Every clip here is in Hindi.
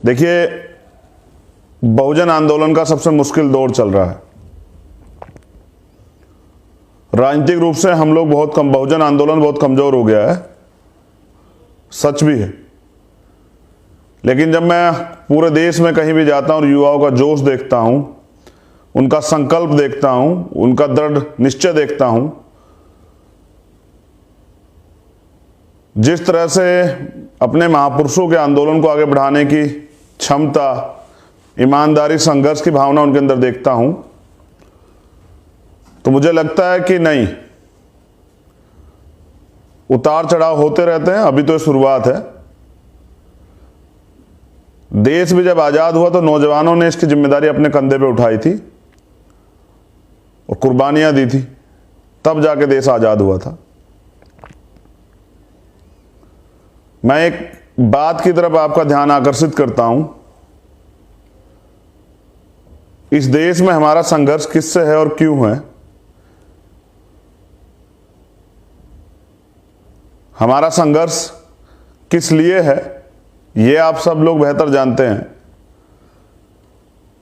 देखिए, बहुजन आंदोलन का सबसे मुश्किल दौर चल रहा है। राजनीतिक रूप से हम लोग बहुजन आंदोलन बहुत कमजोर हो गया है, सच भी है। लेकिन जब मैं पूरे देश में कहीं भी जाता हूं और युवाओं का जोश देखता हूं, उनका संकल्प देखता हूं, उनका दृढ़ निश्चय देखता हूं, जिस तरह से अपने महापुरुषों के आंदोलन को आगे बढ़ाने की क्षमता, ईमानदारी, संघर्ष की भावना उनके अंदर देखता हूं, तो मुझे लगता है कि नहीं, उतार चढ़ाव होते रहते हैं। अभी तो शुरुआत है। देश भी जब आजाद हुआ तो नौजवानों ने इसकी जिम्मेदारी अपने कंधे पे उठाई थी और कुर्बानियां दी थी, तब जाके देश आजाद हुआ था। मैं एक बात की तरफ आपका ध्यान आकर्षित करता हूं। इस देश में हमारा संघर्ष किससे है और क्यों है? हमारा संघर्ष किस लिए है, ये आप सब लोग बेहतर जानते हैं।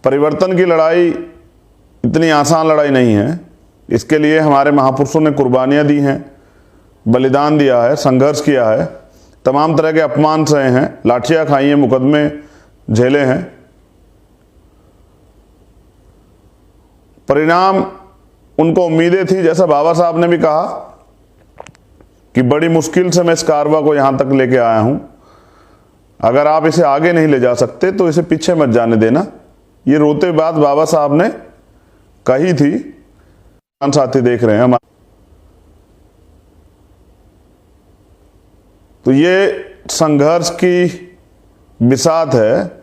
परिवर्तन की लड़ाई इतनी आसान लड़ाई नहीं है। इसके लिए हमारे महापुरुषों ने कुर्बानियां दी हैं, बलिदान दिया है, संघर्ष किया है, तमाम तरह के अपमान सहे हैं, लाठियां खाई हैं, मुकदमे झेले हैं। परिणाम उनको उम्मीदें थी, जैसा बाबा साहब ने भी कहा कि बड़ी मुश्किल से मैं इस कारवा को यहां तक लेके आया हूं। अगर आप इसे आगे नहीं ले जा सकते तो इसे पीछे मत जाने देना। ये रोते बात बाबा साहब ने कही थी। साथी देख रहे हैं हमारे, तो ये संघर्ष की बिसात है।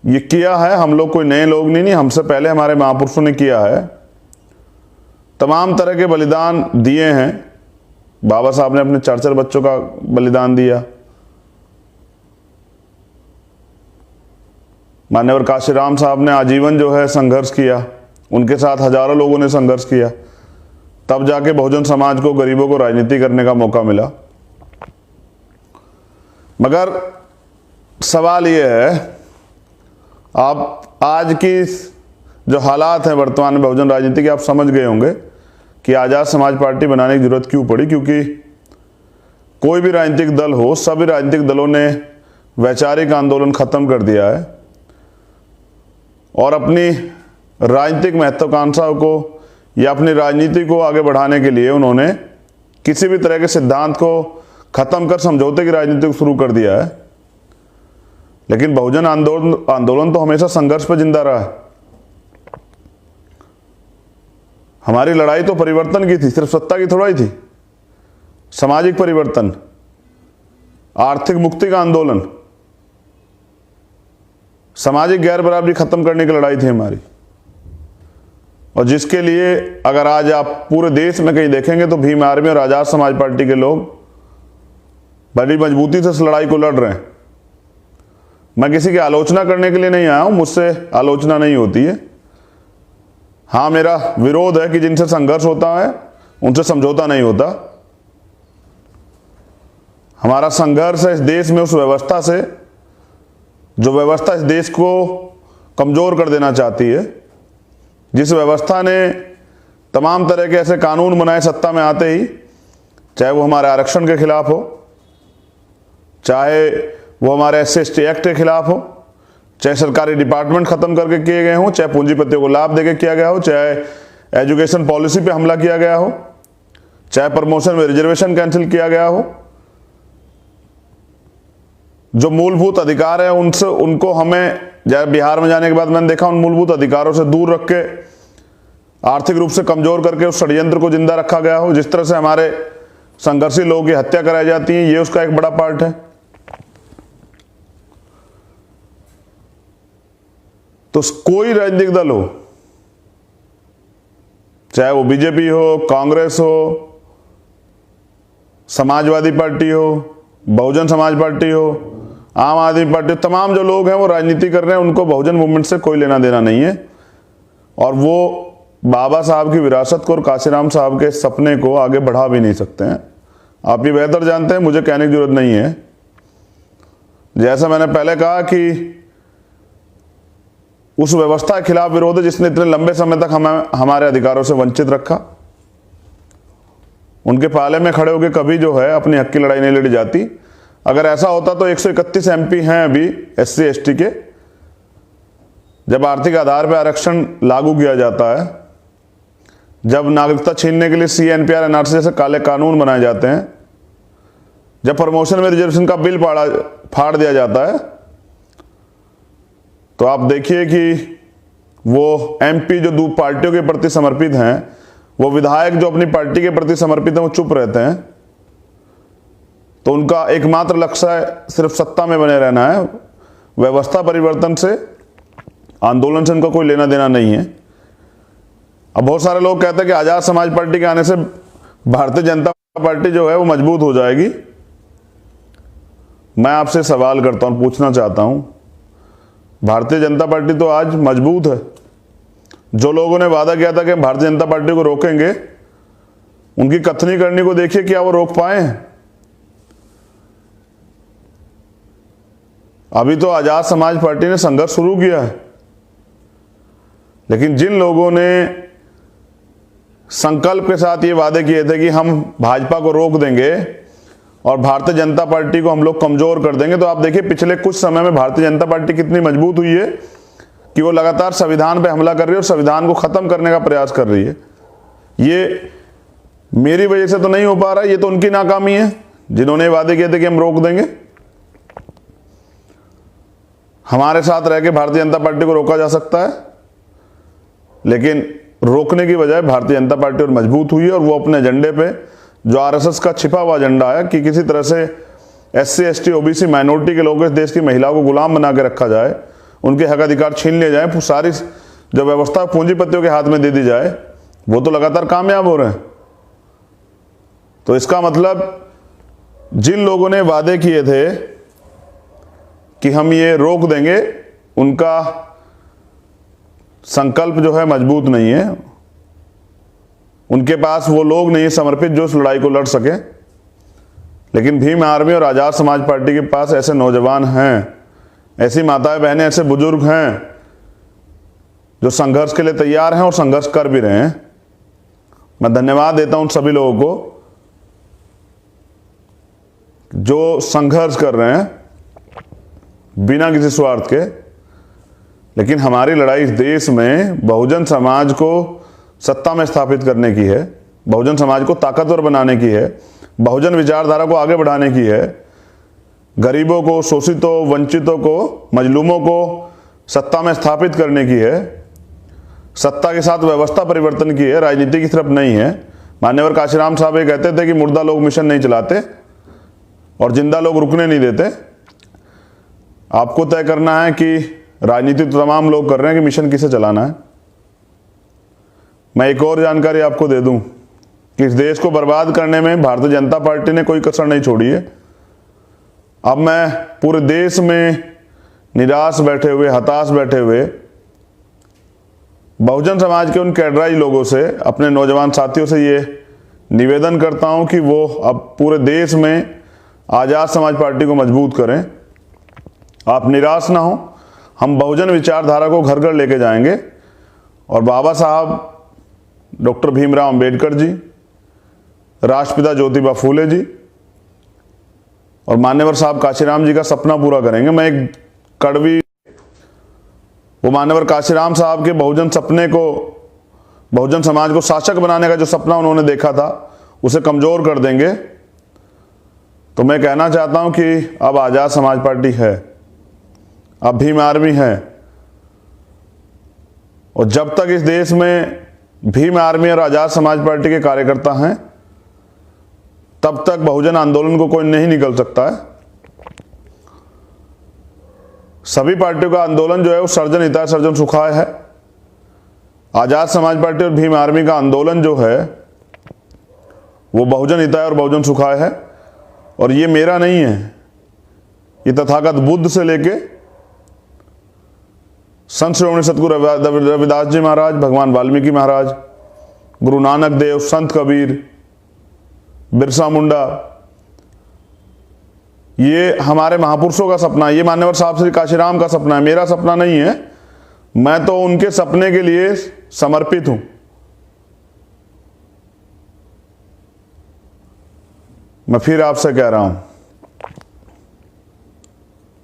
ये किया है हम लोग, कोई नए लोग नहीं, हमसे पहले हमारे महापुरुषों ने किया है। तमाम तरह के बलिदान दिए हैं। बाबा साहब ने अपने 4-4 बच्चों का बलिदान दिया। मान्यवर काशीराम साहब ने आजीवन जो है संघर्ष किया। उनके साथ हजारों लोगों ने संघर्ष किया, तब जाके बहुजन समाज को, गरीबों को राजनीति करने का मौका मिला। मगर सवाल यह है, आप आज की जो हालात हैं वर्तमान में बहुजन राजनीति के, आप समझ गए होंगे कि आजाद समाज पार्टी बनाने की जरूरत क्यों पड़ी। क्योंकि कोई भी राजनीतिक दल हो, सभी राजनीतिक दलों ने वैचारिक आंदोलन खत्म कर दिया है और अपनी राजनीतिक महत्वाकांक्षाओं को या अपनी राजनीति को आगे बढ़ाने के लिए उन्होंने किसी भी तरह के सिद्धांत को खत्म कर समझौते की राजनीति को शुरू कर दिया है। लेकिन बहुजन आंदोलन तो हमेशा संघर्ष पर जिंदा रहा है। हमारी लड़ाई तो परिवर्तन की थी, सिर्फ सत्ता की थोड़ा ही थी। सामाजिक परिवर्तन, आर्थिक मुक्ति का आंदोलन, सामाजिक गैर बराबरी खत्म करने की लड़ाई थी हमारी। और जिसके लिए अगर आज आप पूरे देश में कहीं देखेंगे तो भीम आर्मी और आजाद समाज पार्टी के लोग बड़ी मजबूती से इस लड़ाई को लड़ रहे हैं। मैं किसी की आलोचना करने के लिए नहीं आया हूं, मुझसे आलोचना नहीं होती है। हाँ, मेरा विरोध है कि जिनसे संघर्ष होता है उनसे समझौता नहीं होता। हमारा संघर्ष है इस देश में उस व्यवस्था से जो व्यवस्था इस देश को कमजोर कर देना चाहती है, जिस व्यवस्था ने तमाम तरह के ऐसे कानून बनाए सत्ता में आते ही, चाहे वो हमारे आरक्षण के खिलाफ हो, चाहे वो हमारे SC/ST एक्ट के खिलाफ हो, चाहे सरकारी डिपार्टमेंट खत्म करके किए गए हों, चाहे पूंजीपतियों को लाभ देके किया गया हो, चाहे एजुकेशन पॉलिसी पे हमला किया गया हो, चाहे प्रमोशन में रिजर्वेशन कैंसिल किया गया हो। जो मूलभूत अधिकार है उनको हमें, बिहार में जाने के बाद मैंने देखा, उन मूलभूत अधिकारों से दूर रख के आर्थिक रूप से कमजोर करके उस षड्यंत्र को जिंदा रखा गया हो। जिस तरह से हमारे संघर्षी लोगों की हत्या कराई जाती है, ये उसका एक बड़ा पार्ट है। तो कोई राजनीतिक दल हो, चाहे वो बीजेपी हो, कांग्रेस हो, समाजवादी पार्टी हो, बहुजन समाज पार्टी हो, आम आदमी पार्टी, तमाम जो लोग हैं वो राजनीति कर रहे हैं, उनको बहुजन मूवमेंट से कोई लेना देना नहीं है। और वो बाबा साहब की विरासत को और काशीराम साहब के सपने को आगे बढ़ा भी नहीं सकते हैं। आप ये बेहतर जानते हैं, मुझे कहने की जरूरत नहीं है। जैसा मैंने पहले कहा कि उस व्यवस्था के खिलाफ विरोध है जिसने इतने लंबे समय तक हमें हमारे अधिकारों से वंचित रखा। उनके पाले में खड़े होकर कभी जो है अपनी हक की लड़ाई नहीं लड़ी जाती। अगर ऐसा होता तो 131 एमपी हैं अभी एससी एसटी के। जब आर्थिक आधार पर आरक्षण लागू किया जाता है, जब नागरिकता छीनने के लिए सीएनपीआर एनआरसी जैसे काले कानून बनाए जाते हैं, जब प्रमोशन में रिजर्वेशन का बिल फाड़ दिया जाता है, तो आप देखिए कि वो एमपी जो दो पार्टियों के प्रति समर्पित हैं, वो विधायक जो अपनी पार्टी के प्रति समर्पित हैं, वो चुप रहते हैं। तो उनका एकमात्र लक्ष्य है सिर्फ सत्ता में बने रहना है। व्यवस्था परिवर्तन से, आंदोलन से उनका कोई लेना देना नहीं है। अब बहुत सारे लोग कहते हैं कि आजाद समाज पार्टी के आने से भारतीय जनता पार्टी जो है वो मजबूत हो जाएगी। मैं आपसे सवाल करता हूं, पूछना चाहता हूं, भारतीय जनता पार्टी तो आज मजबूत है। जो लोगों ने वादा किया था कि हम भारतीय जनता पार्टी को रोकेंगे, उनकी कथनी करनी को देखिए, क्या वो रोक पाए हैं? अभी तो आजाद समाज पार्टी ने संघर्ष शुरू किया है, लेकिन जिन लोगों ने संकल्प के साथ ये वादे किए थे कि हम भाजपा को रोक देंगे और भारतीय जनता पार्टी को हम लोग कमजोर कर देंगे, तो आप देखिए पिछले कुछ समय में भारतीय जनता पार्टी कितनी मजबूत हुई है कि वो लगातार संविधान पे हमला कर रही है और संविधान को खत्म करने का प्रयास कर रही है। ये मेरी वजह से तो नहीं हो पा रहा, ये तो उनकी नाकामी है जिन्होंने वादे किए थे कि हम रोक देंगे। हमारे साथ रह के भारतीय जनता पार्टी को रोका जा सकता है, लेकिन रोकने की बजाय भारतीय जनता पार्टी और मजबूत हुई है और वो अपने एजेंडे पे, जो आरएसएस का छिपा हुआ एजेंडा है कि किसी तरह से एससी एसटी ओबीसी माइनॉरिटी के लोगों, इस देश की महिलाओं को गुलाम बना के रखा जाए, उनके हक अधिकार छीन लिए जाए, सारी जो व्यवस्था पूंजीपतियों के हाथ में दे दी जाए, वो तो लगातार कामयाब हो रहे हैं। तो इसका मतलब जिन लोगों ने वादे किए थे कि हम ये रोक देंगे, उनका संकल्प जो है मजबूत नहीं है। उनके पास वो लोग नहीं समर्पित जो इस लड़ाई को लड़ सके। लेकिन भीम आर्मी और आजाद समाज पार्टी के पास ऐसे नौजवान हैं, ऐसी माताएं बहनें, ऐसे बुजुर्ग हैं जो संघर्ष के लिए तैयार हैं और संघर्ष कर भी रहे हैं। मैं धन्यवाद देता हूं उन सभी लोगों को जो संघर्ष कर रहे हैं बिना किसी स्वार्थ के। लेकिन हमारी लड़ाई इस देश में बहुजन समाज को सत्ता में स्थापित करने की है, बहुजन समाज को ताकतवर बनाने की है, बहुजन विचारधारा को आगे बढ़ाने की है, गरीबों को, शोषितों, वंचितों को, मजलूमों को सत्ता में स्थापित करने की है, सत्ता के साथ व्यवस्था परिवर्तन की है, राजनीति की तरफ नहीं है। मान्यवर काशीराम साहब ये कहते थे कि मुर्दा लोग मिशन नहीं चलाते और जिंदा लोग रुकने नहीं देते। आपको तय करना है कि राजनीति तो तमाम लोग कर रहे हैं कि मिशन किसे चलाना है। मैं एक और जानकारी आपको दे दूं कि इस देश को बर्बाद करने में भारतीय जनता पार्टी ने कोई कसर नहीं छोड़ी है। अब मैं पूरे देश में निराश बैठे हुए, हताश बैठे हुए बहुजन समाज के उन कैडराई लोगों से, अपने नौजवान साथियों से ये निवेदन करता हूं कि वो अब पूरे देश में आजाद समाज पार्टी को मजबूत करें। आप निराश ना हो, हम बहुजन विचारधारा को घर घर लेके जाएंगे और बाबा साहब डॉक्टर भीमराव अंबेडकर जी, राष्ट्रपिता ज्योतिबा फूले जी और मान्यवर साहब काशीराम जी का सपना पूरा करेंगे। मैं एक कड़वी, वो मान्यवर काशीराम साहब के बहुजन सपने को, बहुजन समाज को शासक बनाने का जो सपना उन्होंने देखा था, उसे कमजोर कर देंगे। तो मैं कहना चाहता हूं कि अब आजाद समाज पार्टी है, अब भीम आर्मी है, और जब तक इस देश में भीम आर्मी और आजाद समाज पार्टी के कार्यकर्ता हैं, तब तक बहुजन आंदोलन को कोई नहीं निकल सकता है। सभी पार्टियों का आंदोलन जो है वो सर्जन हिताय सर्जन सुखाय है। आजाद समाज पार्टी और भीम आर्मी का आंदोलन जो है वो बहुजन हिताय और बहुजन सुखाय है। और ये मेरा नहीं है, ये तथागत बुद्ध से लेके संत श्रोमणी सतगुरु रविदास जी महाराज, भगवान वाल्मीकि महाराज, गुरु नानक देव, संत कबीर, बिरसा मुंडा, ये हमारे महापुरुषों का सपना है, ये मान्यवर साहब श्री काशीराम का सपना है, मेरा सपना नहीं है। मैं तो उनके सपने के लिए समर्पित हूं। मैं फिर आपसे कह रहा हूं,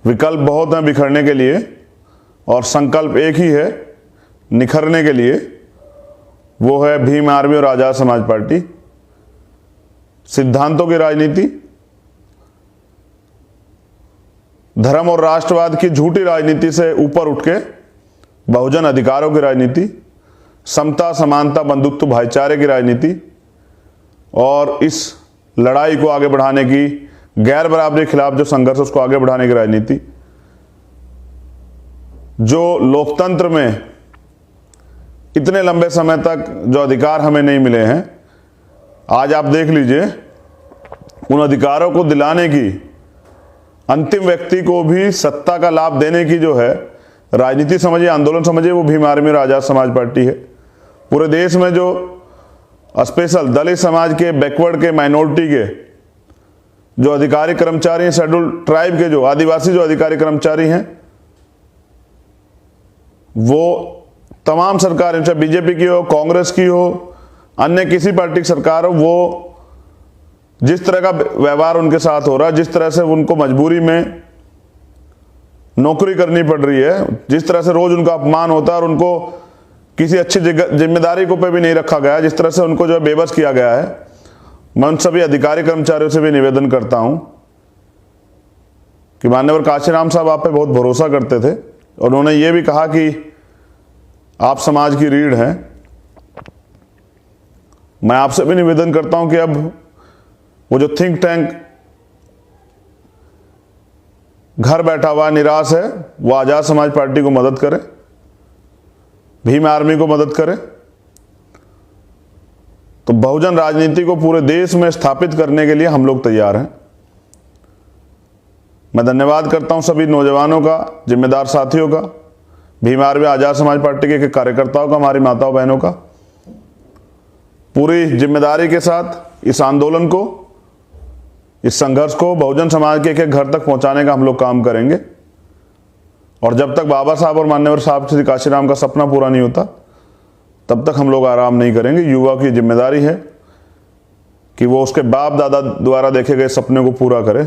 विकल्प बहुत हैं बिखरने के लिए और संकल्प एक ही है निखरने के लिए, वो है भीम आर्मी और आजाद समाज पार्टी। सिद्धांतों की राजनीति, धर्म और राष्ट्रवाद की झूठी राजनीति से ऊपर उठ के बहुजन अधिकारों की राजनीति, समता समानता बंधुत्व भाईचारे की राजनीति और इस लड़ाई को आगे बढ़ाने की, गैर बराबरी के खिलाफ जो संघर्ष उसको आगे बढ़ाने की राजनीति, जो लोकतंत्र में इतने लंबे समय तक जो अधिकार हमें नहीं मिले हैं, आज आप देख लीजिए उन अधिकारों को दिलाने की, अंतिम व्यक्ति को भी सत्ता का लाभ देने की जो है राजनीति समझिए, आंदोलन समझिए, वो भीम आर्मी और आजाद समाज पार्टी है। पूरे देश में जो स्पेशल दलित समाज के, बैकवर्ड के, माइनॉरिटी के जो अधिकारी कर्मचारी हैं, शेड्यूल ट्राइब के जो आदिवासी जो अधिकारी कर्मचारी हैं, वो तमाम सरकारें, चाहे बीजेपी की हो, कांग्रेस की हो, अन्य किसी पार्टी की सरकार हो, वो जिस तरह का व्यवहार उनके साथ हो रहा है, जिस तरह से उनको मजबूरी में नौकरी करनी पड़ रही है, जिस तरह से रोज उनका अपमान होता है और उनको किसी अच्छी जिम्मेदारी को पे भी नहीं रखा गया है, जिस तरह से उनको जो है बेबस किया गया है, मैं उन सभी अधिकारी कर्मचारियों से भी निवेदन करता हूं कि मान्यवर काशीराम साहब आप पे बहुत भरोसा करते थे और उन्होंने ये भी कहा कि आप समाज की रीढ़ हैं। मैं आपसे भी निवेदन करता हूं कि अब वो जो थिंक टैंक घर बैठा हुआ निराश है, वो आजाद समाज पार्टी को मदद करे, भीम आर्मी को मदद करे, तो बहुजन राजनीति को पूरे देश में स्थापित करने के लिए हम लोग तैयार हैं। मैं धन्यवाद करता हूं सभी नौजवानों का, जिम्मेदार साथियों का, भीम आर्मी आजाद समाज पार्टी के कार्यकर्ताओं का, हमारी माताओं बहनों का। पूरी जिम्मेदारी के साथ इस आंदोलन को, इस संघर्ष को बहुजन समाज के एक घर तक पहुंचाने का हम लोग काम करेंगे। और जब तक बाबा साहब और मान्यवर साहब श्री काशीराम का सपना पूरा नहीं होता, तब तक हम लोग आराम नहीं करेंगे। युवा की जिम्मेदारी है कि वो उसके बाप दादा द्वारा देखे गए सपने को पूरा करे।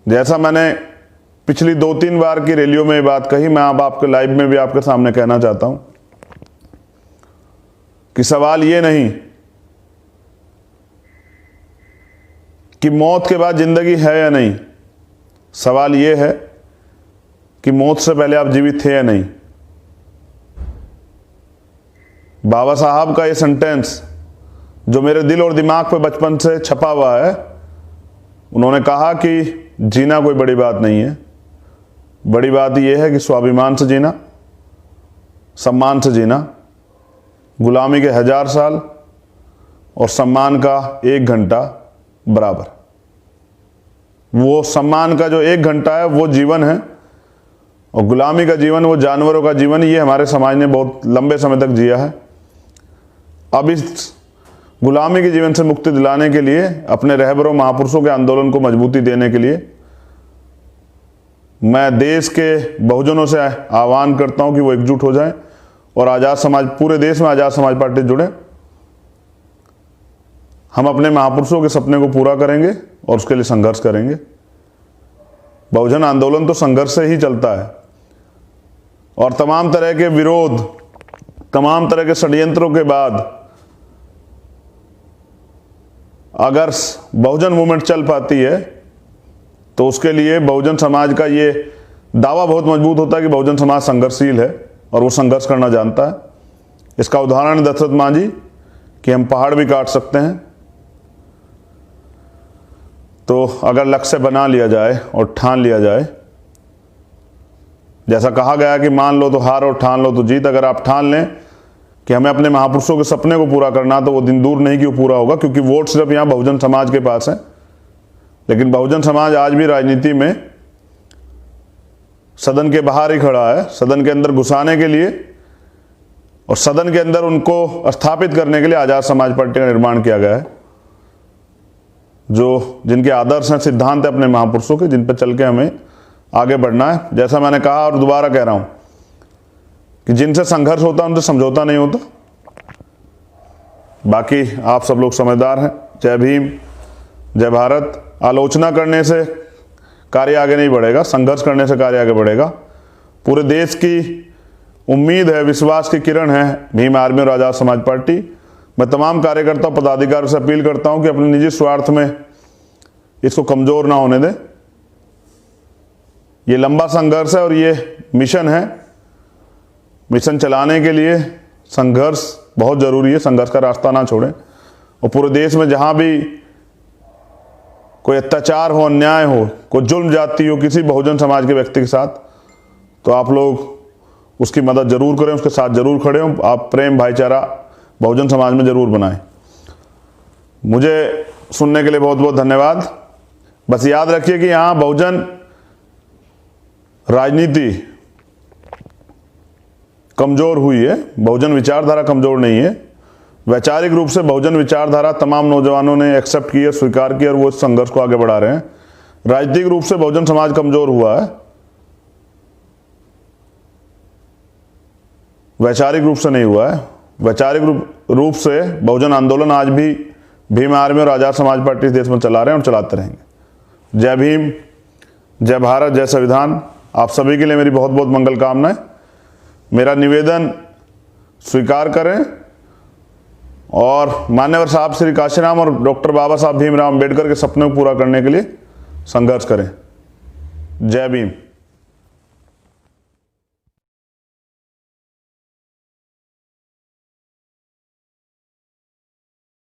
जैसा मैंने पिछली 2-3 बार की रैलियों में बात कही, मैं अब आपके लाइव में भी आपके सामने कहना चाहता हूं कि सवाल ये नहीं कि मौत के बाद जिंदगी है या नहीं, सवाल ये है कि मौत से पहले आप जीवित थे या नहीं। बाबा साहब का ये सेंटेंस जो मेरे दिल और दिमाग पे बचपन से छपा हुआ है, उन्होंने कहा कि जीना कोई बड़ी बात नहीं है, बड़ी बात यह है कि स्वाभिमान से जीना, सम्मान से जीना, गुलामी के 1000 साल और सम्मान का 1 घंटा बराबर। वो सम्मान का जो 1 घंटा है वो जीवन है और गुलामी का जीवन वो जानवरों का जीवन। ये हमारे समाज ने बहुत लंबे समय तक जिया है। अब इस गुलामी के जीवन से मुक्ति दिलाने के लिए, अपने रहबरों महापुरुषों के आंदोलन को मजबूती देने के लिए मैं देश के बहुजनों से आह्वान करता हूं कि वो एकजुट हो जाएं और आजाद समाज, पूरे देश में आजाद समाज पार्टी जुड़े। हम अपने महापुरुषों के सपने को पूरा करेंगे और उसके लिए संघर्ष करेंगे। बहुजन आंदोलन तो संघर्ष से ही चलता है और तमाम तरह के विरोध, तमाम तरह के षड्यंत्रों के बाद अगर बहुजन मूवमेंट चल पाती है तो उसके लिए बहुजन समाज का ये दावा बहुत मजबूत होता है कि बहुजन समाज संघर्षशील है और वो संघर्ष करना जानता है। इसका उदाहरण है दशरथ मांझी कि हम पहाड़ भी काट सकते हैं। तो अगर लक्ष्य बना लिया जाए और ठान लिया जाए, जैसा कहा गया कि मान लो तो हार और ठान लो तो जीत, अगर आप ठान लें कि हमें अपने महापुरुषों के सपने को पूरा करना, तो वो दिन दूर नहीं कि वो पूरा होगा, क्योंकि वोट सिर्फ यहां बहुजन समाज के पास है। लेकिन बहुजन समाज आज भी राजनीति में सदन के बाहर ही खड़ा है। सदन के अंदर घुसाने के लिए और सदन के अंदर उनको स्थापित करने के लिए आजाद समाज पार्टी का निर्माण किया गया है। जो जिनके आदर्श हैं, सिद्धांत है अपने महापुरुषों के, जिन पर चल के हमें आगे बढ़ना है। जैसा मैंने कहा और दोबारा कह रहा हूं कि जिनसे संघर्ष होता है उनसे समझौता नहीं होता। बाकी आप सब लोग समझदार हैं। जय भीम, जय भारत। आलोचना करने से कार्य आगे नहीं बढ़ेगा, संघर्ष करने से कार्य आगे बढ़ेगा। पूरे देश की उम्मीद है, विश्वास की किरण है भीम आर्मी और आज़ाद समाज पार्टी। मैं तमाम कार्यकर्ता पदाधिकारियों से अपील करता हूं कि अपने निजी स्वार्थ में इसको कमजोर ना होने दें। ये लंबा संघर्ष है और ये मिशन है। मिशन चलाने के लिए संघर्ष बहुत जरूरी है। संघर्ष का रास्ता ना छोड़ें। और पूरे देश में जहां भी कोई अत्याचार हो, अन्याय हो, कोई जुल्म जाती हो किसी बहुजन समाज के व्यक्ति के साथ, तो आप लोग उसकी मदद जरूर करें, उसके साथ जरूर खड़े हों। आप प्रेम भाईचारा बहुजन समाज में जरूर बनाएं। मुझे सुनने के लिए बहुत बहुत धन्यवाद। बस याद रखिए कि यहां बहुजन राजनीति कमजोर हुई है, बहुजन विचारधारा कमजोर नहीं है। वैचारिक रूप से बहुजन विचारधारा तमाम नौजवानों ने एक्सेप्ट की है, स्वीकार की और वो इस संघर्ष को आगे बढ़ा रहे हैं। राजनीतिक रूप से बहुजन समाज कमजोर हुआ है, वैचारिक रूप से नहीं हुआ है। वैचारिक रूप से बहुजन आंदोलन आज भी भीम आर्मी और आज़ाद समाज पार्टी इस देश में चला रहे हैं और चलाते रहेंगे। जय भीम, जय भारत, जय संविधान। आप सभी के लिए मेरी बहुत बहुत मंगल कामनाएं। मेरा निवेदन स्वीकार करें और मान्यवर साहब श्री काशीराम और डॉक्टर बाबा साहब भीमराव अम्बेडकर के सपने को पूरा करने के लिए संघर्ष करें। जय भीम।